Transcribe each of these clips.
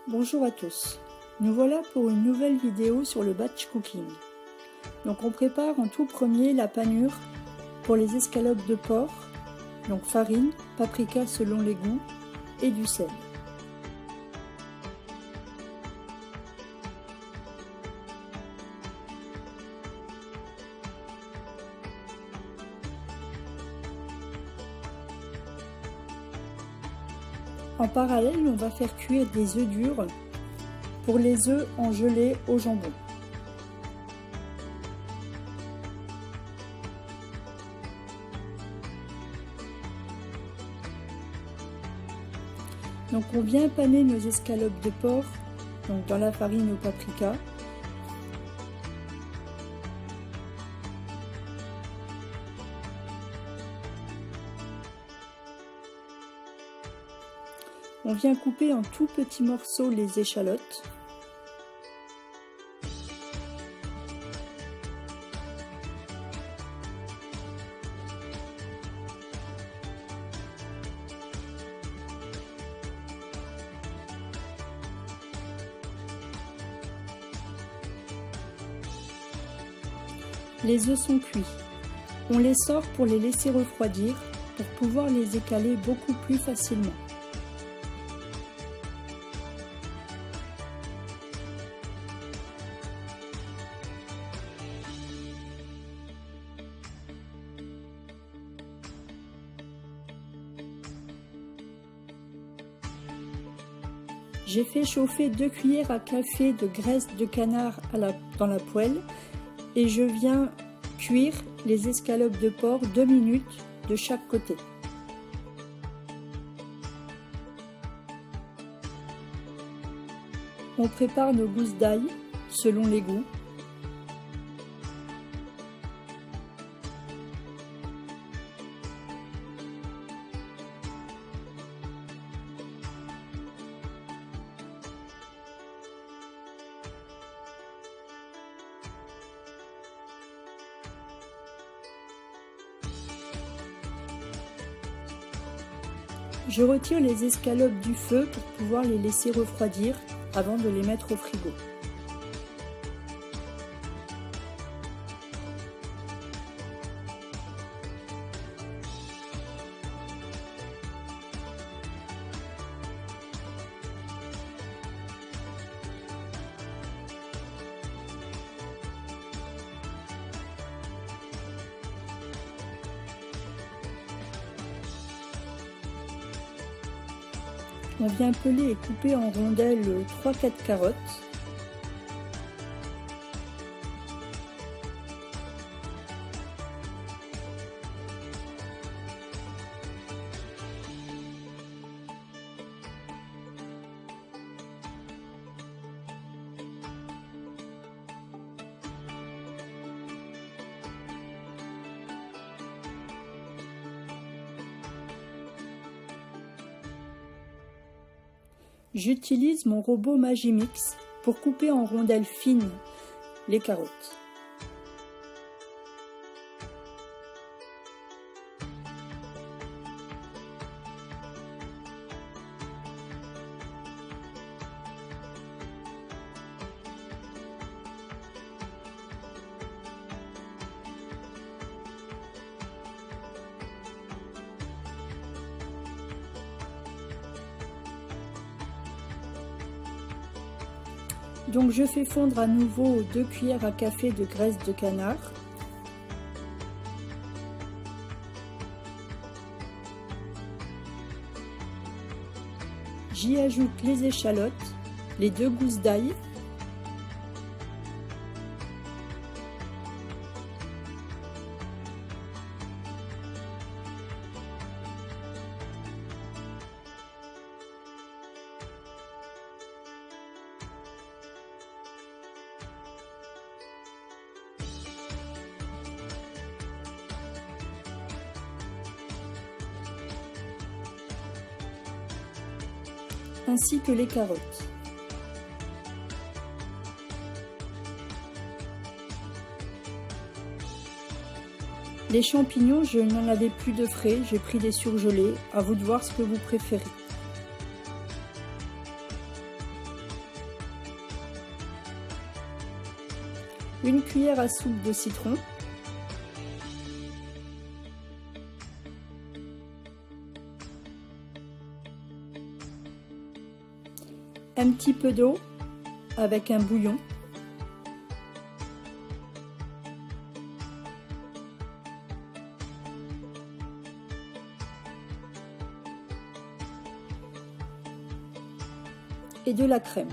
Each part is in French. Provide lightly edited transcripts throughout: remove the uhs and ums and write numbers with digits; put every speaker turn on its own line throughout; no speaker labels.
Bonjour à tous, nous voilà pour une nouvelle vidéo sur le batch cooking. Donc on prépare en tout premier la panure pour les escalopes de porc, donc farine, paprika selon les goûts et du sel. En parallèle, on va faire cuire des œufs durs pour les œufs en gelée au jambon. Donc on vient paner nos escalopes de porc donc dans la farine au paprika. On vient couper en tout petits morceaux les échalotes. Les œufs sont cuits. On les sort pour les laisser refroidir pour pouvoir les écaler beaucoup plus facilement. J'ai fait chauffer 2 cuillères à café de graisse de canard dans la poêle et je viens cuire les escalopes de porc 2 minutes de chaque côté. On prépare nos gousses d'ail selon les goûts. Je retire les escalopes du feu pour pouvoir les laisser refroidir avant de les mettre au frigo. On vient peler et couper en rondelles 3-4 carottes. J'utilise mon robot Magimix pour couper en rondelles fines les carottes. Donc je fais fondre à nouveau 2 cuillères à café de graisse de canard. J'y ajoute les échalotes, les 2 gousses d'ail, ainsi que les carottes. Les champignons, je n'en avais plus de frais, j'ai pris des surgelés, à vous de voir ce que vous préférez. une cuillère à soupe de citron, un petit peu d'eau avec un bouillon, et de la crème.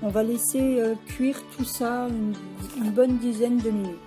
On va laisser cuire tout ça une bonne dizaine de minutes.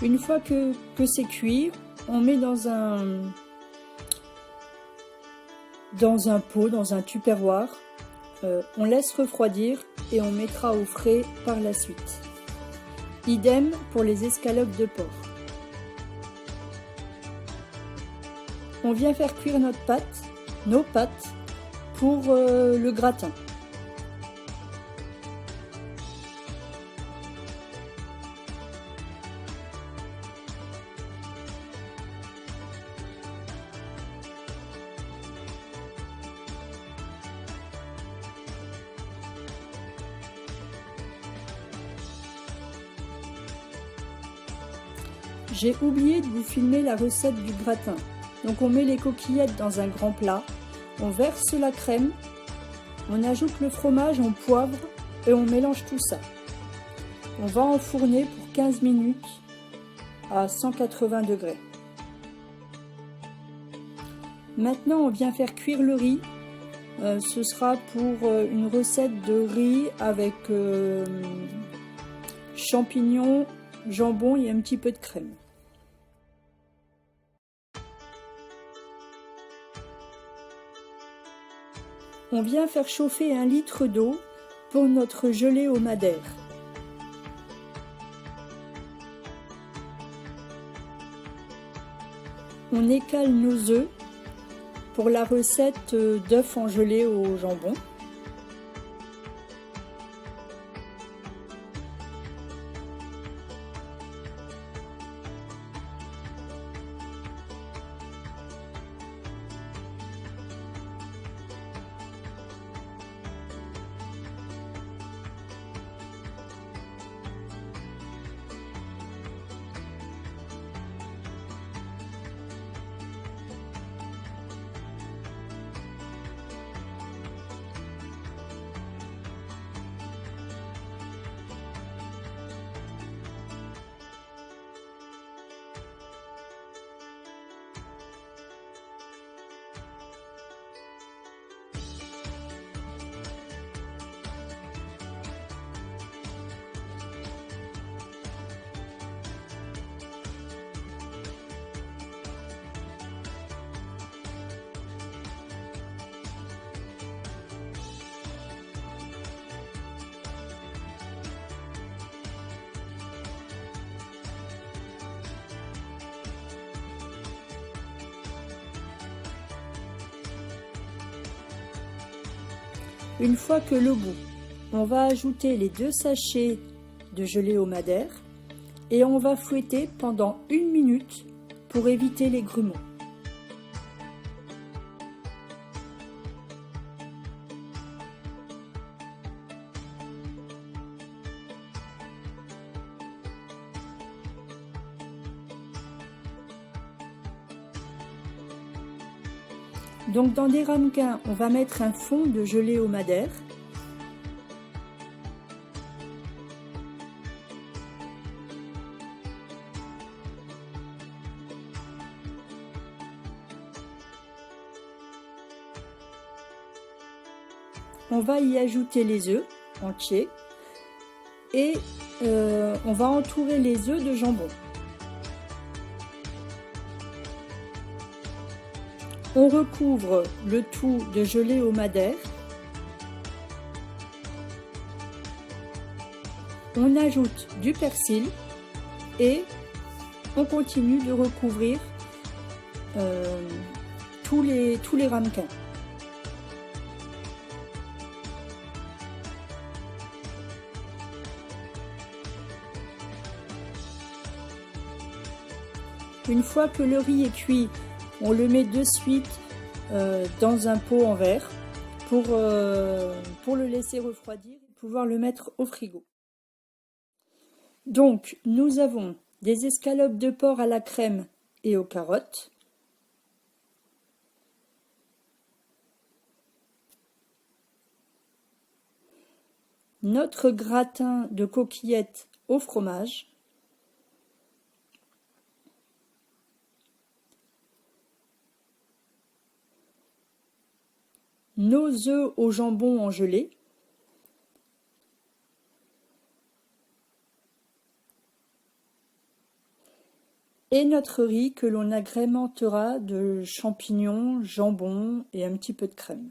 Une fois que c'est cuit, on met dans un pot, dans un tupperware. On laisse refroidir et on mettra au frais par la suite. Idem pour les escalopes de porc. On vient faire cuire nos pâtes pour le gratin. J'ai oublié de vous filmer la recette du gratin. Donc on met les coquillettes dans un grand plat, on verse la crème, on ajoute le fromage, on poivre et on mélange tout ça. On va enfourner pour 15 minutes à 180 degrés. Maintenant on vient faire cuire le riz. Ce sera pour une recette de riz avec champignons, jambon et un petit peu de crème. On vient faire chauffer 1 litre d'eau pour notre gelée au madère. On écale nos œufs pour la recette d'œufs en gelée au jambon. Une fois que l'eau bout, on va ajouter les 2 sachets de gelée au madère et on va fouetter pendant 1 minute pour éviter les grumeaux. Donc dans des ramequins, on va mettre un fond de gelée au madère. On va y ajouter les œufs entiers et on va entourer les œufs de jambon. On recouvre le tout de gelée au madère. On ajoute du persil et on continue de recouvrir tous les ramequins. Une fois que le riz est cuit, on le met de suite dans un pot en verre pour le laisser refroidir et pouvoir le mettre au frigo. Donc, nous avons des escalopes de porc à la crème et aux carottes. Notre gratin de coquillettes au fromage. Nos œufs au jambon en gelée. Et notre riz que l'on agrémentera de champignons, jambon et un petit peu de crème.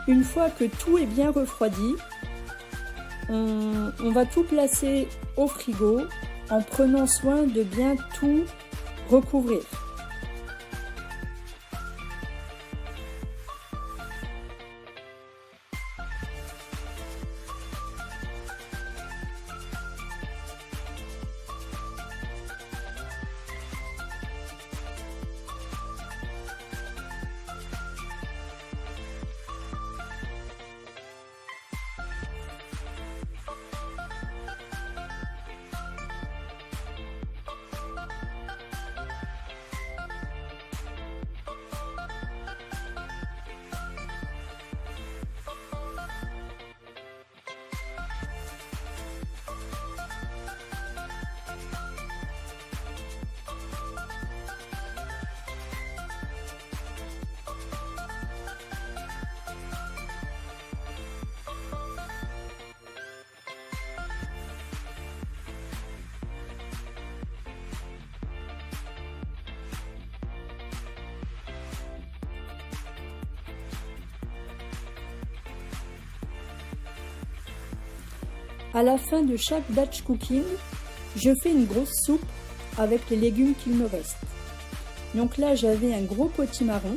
Une fois que tout est bien refroidi, on va tout placer au frigo en prenant soin de bien tout recouvrir. À la fin de chaque batch cooking, je fais une grosse soupe avec les légumes qu'il me reste. Donc là, j'avais un gros potimarron.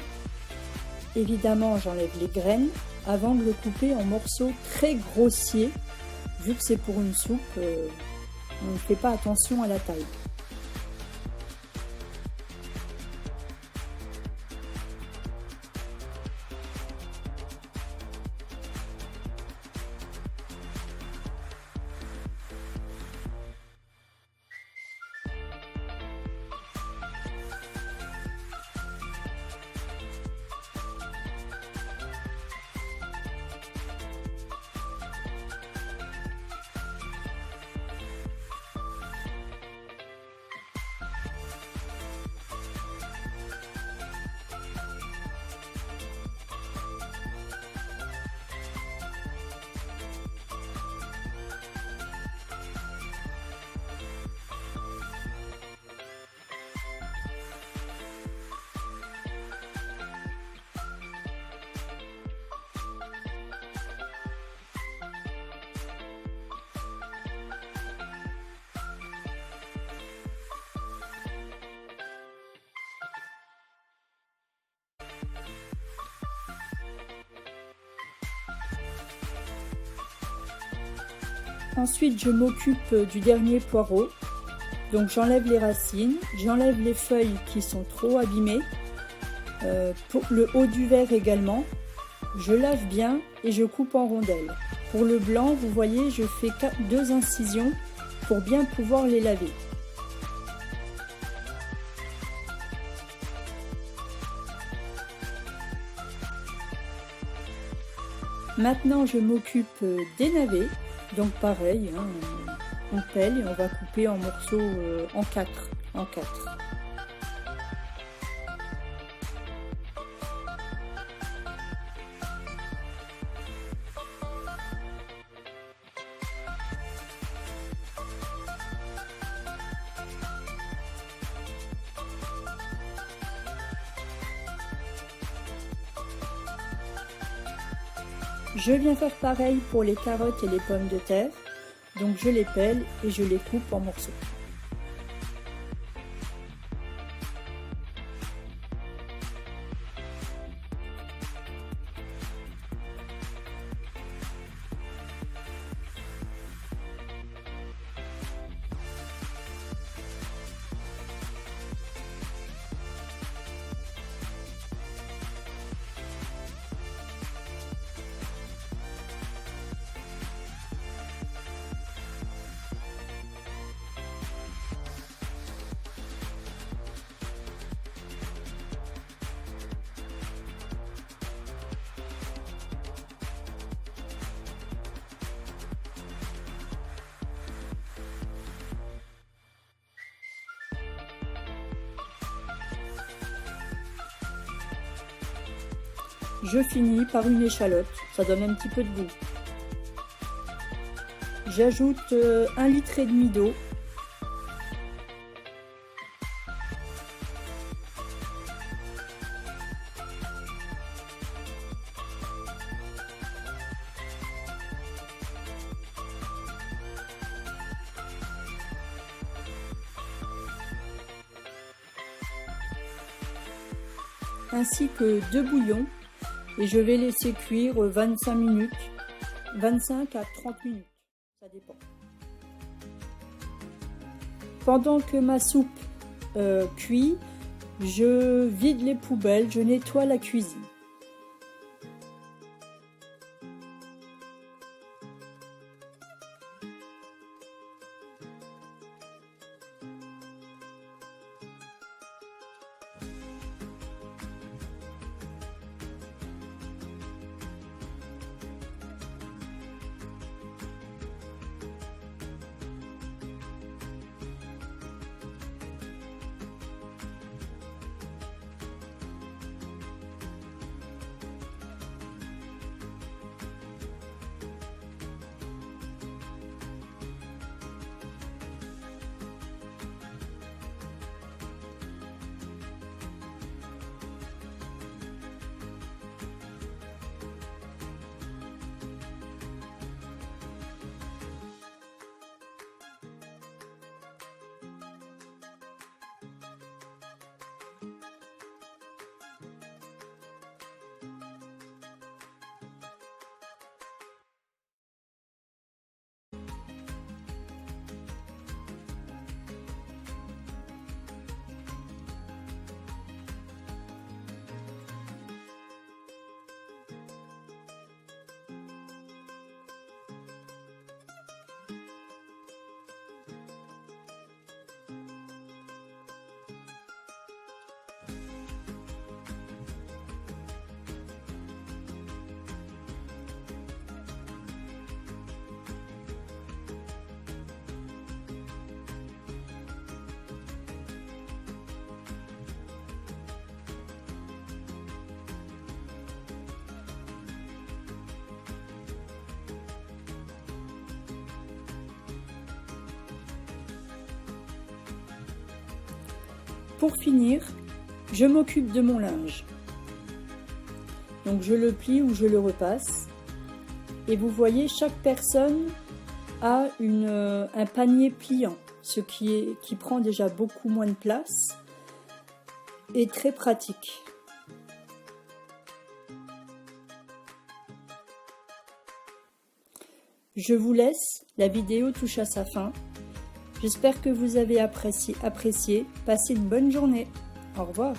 Évidemment, j'enlève les graines avant de le couper en morceaux très grossiers. Vu que c'est pour une soupe, on ne fait pas attention à la taille. Ensuite, je m'occupe du dernier poireau. Donc j'enlève les racines, j'enlève les feuilles qui sont trop abîmées. Pour le haut du verre également, je lave bien et je coupe en rondelles. Pour le blanc, vous voyez, je fais 2 incisions pour bien pouvoir les laver. Maintenant, je m'occupe des navets. Donc pareil, hein, on pèle et on va couper en morceaux en 4. Je viens faire pareil pour les carottes et les pommes de terre, donc je les pèle et je les coupe en morceaux. je finis par une échalote, ça donne un petit peu de goût. J'ajoute 1,5 litre d'eau. Ainsi que 2 bouillons et je vais laisser cuire 25 minutes, 25 à 30 minutes, ça dépend. Pendant que ma soupe cuit, je vide les poubelles, je nettoie la cuisine. Pour finir, je m'occupe de mon linge. Donc je le plie ou je le repasse. Et vous voyez, chaque personne a un panier pliant, ce qui prend déjà beaucoup moins de place et très pratique. Je vous laisse, la vidéo touche à sa fin. J'espère que vous avez apprécié. Passez une bonne journée. Au revoir.